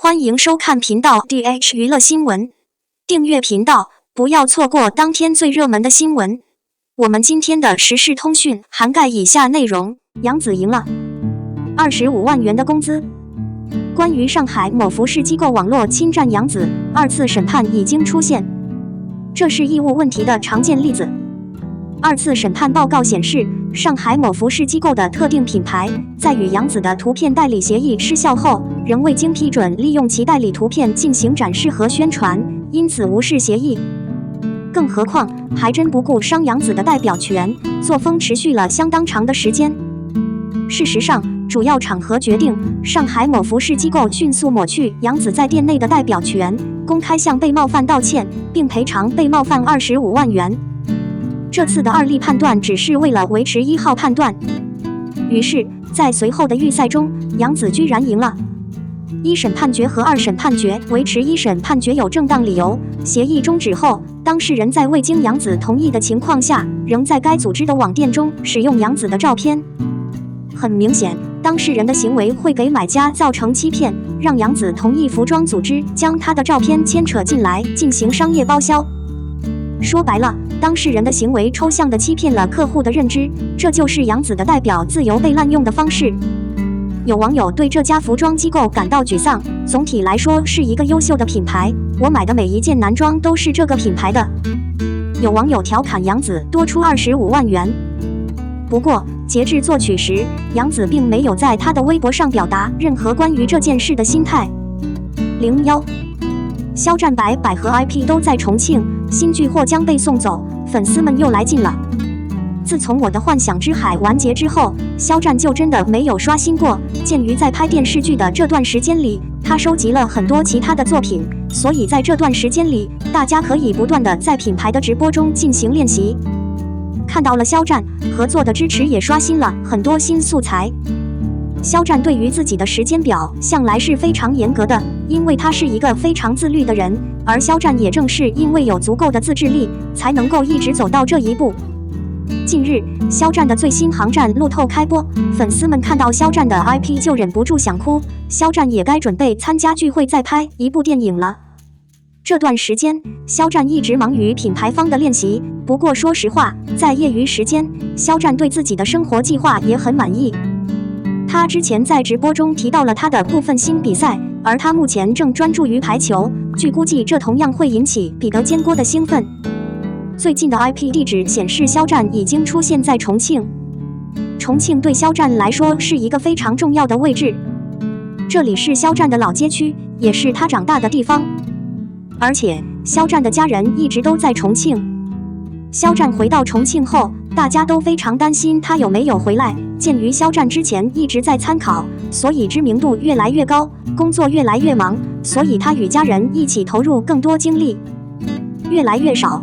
欢迎收看频道 DH 娱乐新闻，订阅频道，不要错过当天最热门的新闻。我们今天的时事通讯涵盖以下内容：杨紫赢了25万元的工资。关于上海某服饰机构网络侵占杨紫，2次审判已经出现，这是义务问题的常见例子。2次审判报告显示，上海某服饰机构的特定品牌在与杨紫的图片代理协议失效后，仍未经批准利用其代理图片进行展示和宣传，因此无视协议。更何况还真不顾伤杨紫的代表权，作风持续了相当长的时间。事实上，主要场合决定，上海某服饰机构迅速抹去杨紫在店内的代表权，公开向被冒犯道歉，并赔偿被冒犯25万元。这次的2例判断只是为了维持1号判断，于是，在随后的预赛中，杨紫居然赢了。1审判决和2审判决维持1审判决有正当理由，协议终止后，当事人在未经杨紫同意的情况下，仍在该组织的网店中使用杨紫的照片。很明显，当事人的行为会给买家造成欺骗，让杨紫同意服装组织将她的照片牵扯进来进行商业包销。说白了，当事人的行为抽象地欺骗了客户的认知，这就是杨紫的代表自由被滥用的方式。有网友对这家服装机构感到沮丧，总体来说是一个优秀的品牌，我买的每一件男装都是这个品牌的。有网友调侃杨紫多出25万元。不过，截至作曲时，杨紫并没有在她的微博上表达任何关于这件事的心态。01肖战白百合 IP 都在重庆，新剧或将被送走，粉丝们又来劲了。自从我的幻想之海完结之后，肖战就真的没有刷新过。鉴于在拍电视剧的这段时间里，他收集了很多其他的作品，所以在这段时间里，大家可以不断的在品牌的直播中进行练习。看到了肖战合作的支持，也刷新了很多新素材。肖战对于自己的时间表向来是非常严格的，因为他是一个非常自律的人，而肖战也正是因为有足够的自制力，才能够一直走到这一步。近日，肖战的最新航站路透开播，粉丝们看到肖战的 IP 就忍不住想哭，肖战也该准备参加聚会再拍一部电影了。这段时间，肖战一直忙于品牌方的练习，不过说实话，在业余时间，肖战对自己的生活计划也很满意。他之前在直播中提到了他的部分新比赛，而他目前正专注于排球，据估计这同样会引起彼得坚锅的兴奋。最近的 IP 地址显示，肖战已经出现在重庆。重庆对肖战来说是一个非常重要的位置，这里是肖战的老街区，也是他长大的地方。而且，肖战的家人一直都在重庆。肖战回到重庆后，大家都非常担心他有没有回来。鉴于肖战之前一直在参考，所以知名度越来越高，工作越来越忙，所以他与家人一起投入更多精力，越来越少。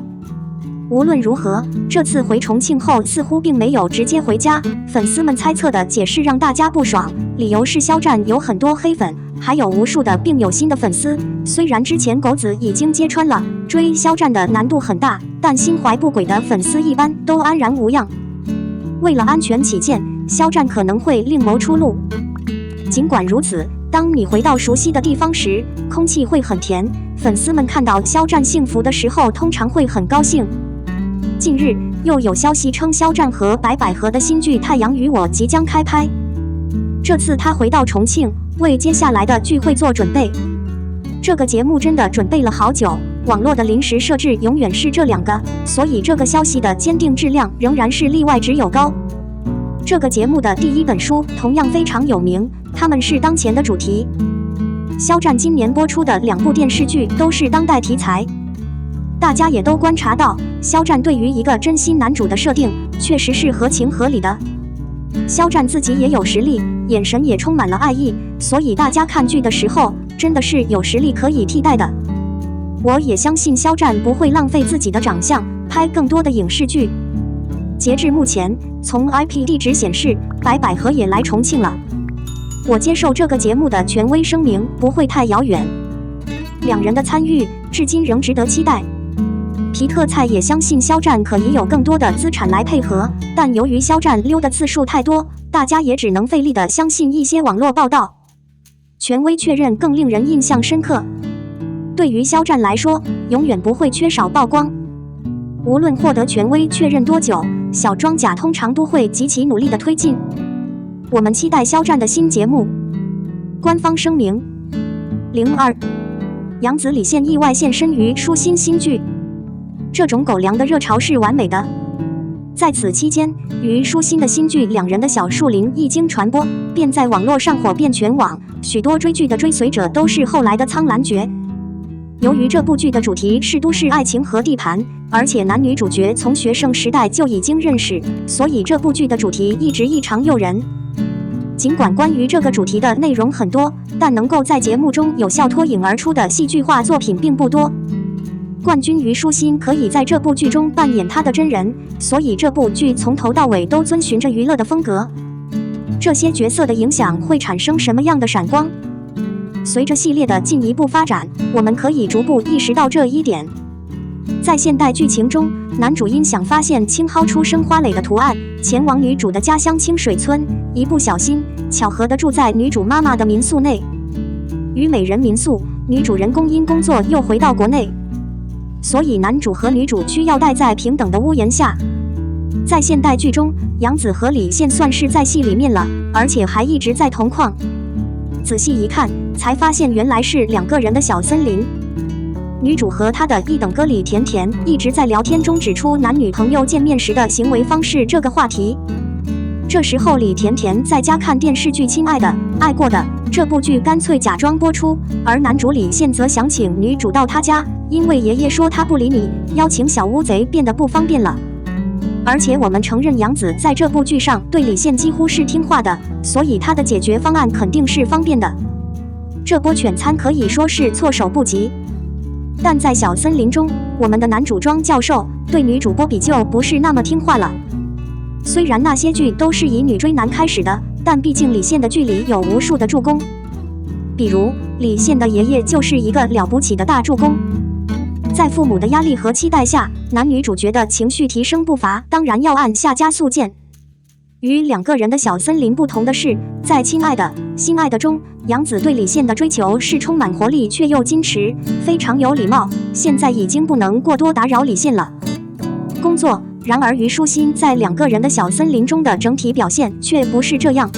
无论如何，这次回重庆后似乎并没有直接回家，粉丝们猜测的解释让大家不爽，理由是肖战有很多黑粉，还有无数的并有新的粉丝。虽然之前狗子已经揭穿了追肖战的难度很大，但心怀不轨的粉丝一般都安然无恙。为了安全起见，肖战可能会另谋出路。尽管如此，当你回到熟悉的地方时，空气会很甜，粉丝们看到肖战幸福的时候通常会很高兴。近日又有消息称，肖战和白百合的新剧《太阳与我》即将开拍。这次他回到重庆，为接下来的聚会做准备。这个节目真的准备了好久，网络的临时设置永远是这2个，所以这个消息的坚定质量仍然是例外值有高。这个节目的第1本书同样非常有名，它们是当前的主题。肖战今年播出的2部电视剧都是当代题材。大家也都观察到，肖战对于一个真心男主的设定确实是合情合理的。肖战自己也有实力，眼神也充满了爱意，所以大家看剧的时候真的是有实力可以替代的。我也相信肖战不会浪费自己的长相拍更多的影视剧。截至目前，从 IP 地址显示，白百合也来重庆了。我接受这个节目的权威声明不会太遥远，2人的参与至今仍值得期待。皮特蔡也相信肖战可以有更多的资产来配合，但由于肖战溜的次数太多，大家也只能费力地相信一些网络报道。权威确认更令人印象深刻。对于肖战来说，永远不会缺少曝光。无论获得权威确认多久，小装甲通常都会极其努力地推进。我们期待肖战的新节目。官方声明：02，杨紫李现意外现身于舒心新剧。这种狗粮的热潮是完美的。在此期间，于舒心的新剧《两人的小树林》一经传播，便在网络上火遍全网，许多追剧的追随者都是后来的苍兰诀。由于这部剧的主题是都市爱情和地盘，而且男女主角从学生时代就已经认识，所以这部剧的主题一直异常诱人。尽管关于这个主题的内容很多，但能够在节目中有效脱颖而出的戏剧化作品并不多。冠军虞书欣可以在这部剧中扮演她的真人，所以这部剧从头到尾都遵循着娱乐的风格。这些角色的影响会产生什么样的闪光？随着系列的进一步发展，我们可以逐步意识到这一点。在现代剧情中，男主因想发现青蒿出生花蕾的图案，前往女主的家乡清水村，一不小心巧合地住在女主妈妈的民宿内。于美人民宿，女主人公因工作又回到国内，所以男主和女主需要待在平等的屋檐下。在现代剧中，杨紫和李现算是在戏里面了，而且还一直在同框。仔细一看，才发现原来是两个人的小森林。女主和她的一等哥李甜甜一直在聊天中指出男女朋友见面时的行为方式这个话题。这时候李甜甜在家看电视剧《亲爱的爱过的》，这部剧干脆假装播出，而男主李现则想请女主到他家，因为爷爷说他不理你，邀请小乌贼变得不方便了。而且我们承认杨紫在这部剧上对李现几乎是听话的，所以他的解决方案肯定是方便的。这波犬餐可以说是措手不及。但在小森林中，我们的男主庄教授对女主波比就不是那么听话了。虽然那些剧都是以女追男开始的，但毕竟李现的剧里有无数的助攻，比如李现的爷爷就是一个了不起的大助攻。在父母的压力和期待下，男女主角的情绪提升步伐当然要按下加速键。与两个人的小森林不同的是，在《亲爱的心爱的》中，杨紫对李现的追求是充满活力却又矜持，非常有礼貌，现在已经不能过多打扰李现了。工作，然而虞书欣在两个人的小森林中的整体表现却不是这样。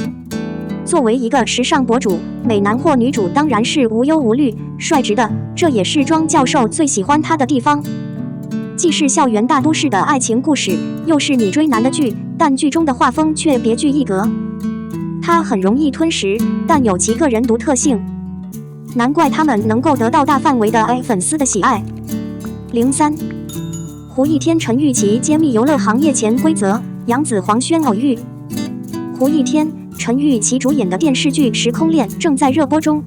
作为一个时尚博主，美男或女主当然是无忧无虑、率直的，这也是庄教授最喜欢他的地方。既是校园大都市的爱情故事，又是女追男的剧，但剧中的画风却别具一格。他很容易吞食，但有其个人独特性，难怪他们能够得到大范围的粉丝的喜爱。03，胡一天陈钰琪揭秘游乐行业潜规则，杨紫黄轩偶遇。胡一天、陈钰琪主演的电视剧《时空恋》正在热播中。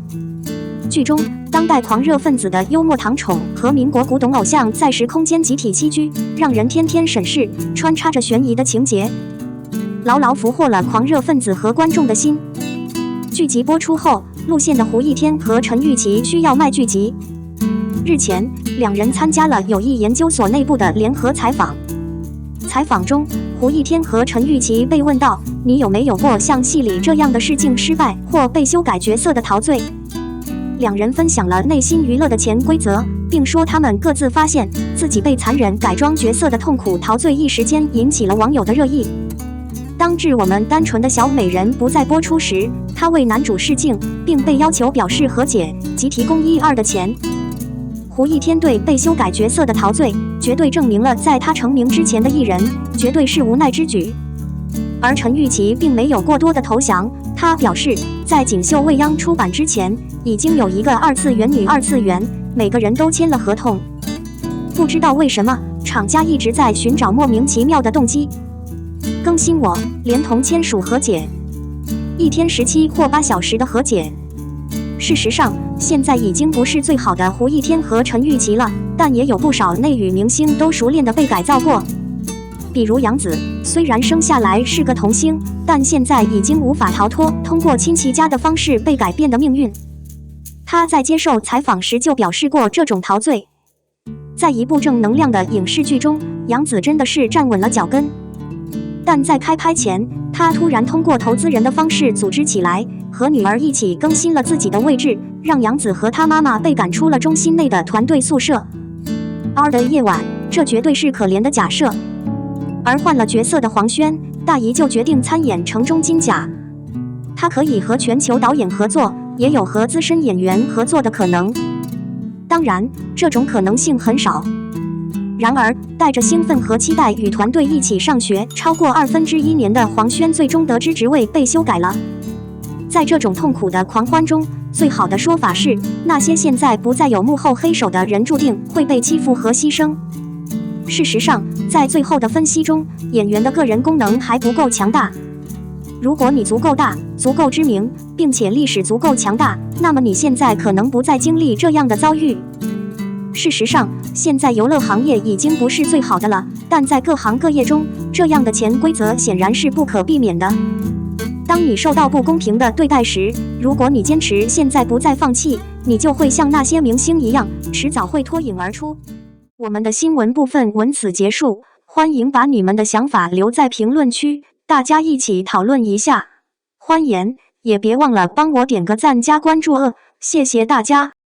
剧中，当代狂热分子的幽默糖宠和民国古董偶像在时空间集体栖居，让人天天审视，穿插着悬疑的情节，牢牢俘获了狂热分子和观众的心。剧集播出后，路线的胡一天和陈钰琪需要卖剧集。日前，两人参加了友谊研究所内部的联合采访。采访中，胡一天和陈钰琪被问到：“你有没有过像戏里这样的试镜失败或被修改角色的陶醉？”两人分享了内心娱乐的潜规则，并说他们各自发现自己被残忍改装角色的痛苦陶醉，一时间引起了网友的热议。当致我们单纯的小美人不再播出时，他为男主试镜，并被要求表示和解及提供1、2的钱。胡一天对被修改角色的陶醉，绝对证明了在他成名之前的艺人绝对是无奈之举。而陈钰琪并没有过多的投降，他表示在锦绣未央出版之前，已经有一个2次元女2次元，每个人都签了合同。不知道为什么，厂家一直在寻找莫名其妙的动机。更新我，连同签署和解，1天17或8小时的和解。事实上，现在已经不是最好的胡一天和陈钰琪了，但也有不少内娱明星都熟练地被改造过。比如杨紫，虽然生下来是个童星，但现在已经无法逃脱通过亲戚家的方式被改变的命运。她在接受采访时就表示过这种陶醉。在一部正能量的影视剧中，杨紫真的是站稳了脚跟。但在开拍前，他突然通过投资人的方式组织起来，和女儿一起更新了自己的位置，让杨紫和她妈妈被赶出了中心内的团队宿舍。的夜晚，这绝对是可怜的假设。而换了角色的黄轩，大姨就决定参演城中金甲。她可以和全球导演合作，也有和资深演员合作的可能。当然，这种可能性很少。然而，带着兴奋和期待与团队一起上学超过1/2年的黄轩，最终得知职位被修改了。在这种痛苦的狂欢中，最好的说法是，那些现在不再有幕后黑手的人注定会被欺负和牺牲。事实上，在最后的分析中，演员的个人功能还不够强大。如果你足够大、足够知名，并且历史足够强大，那么你现在可能不再经历这样的遭遇。事实上，现在游乐行业已经不是最好的了，但在各行各业中，这样的潜规则显然是不可避免的。当你受到不公平的对待时，如果你坚持现在不再放弃，你就会像那些明星一样，迟早会脱颖而出。我们的新闻部分文此结束，欢迎把你们的想法留在评论区，大家一起讨论一下。欢迎，也别忘了帮我点个赞加关注谢谢大家。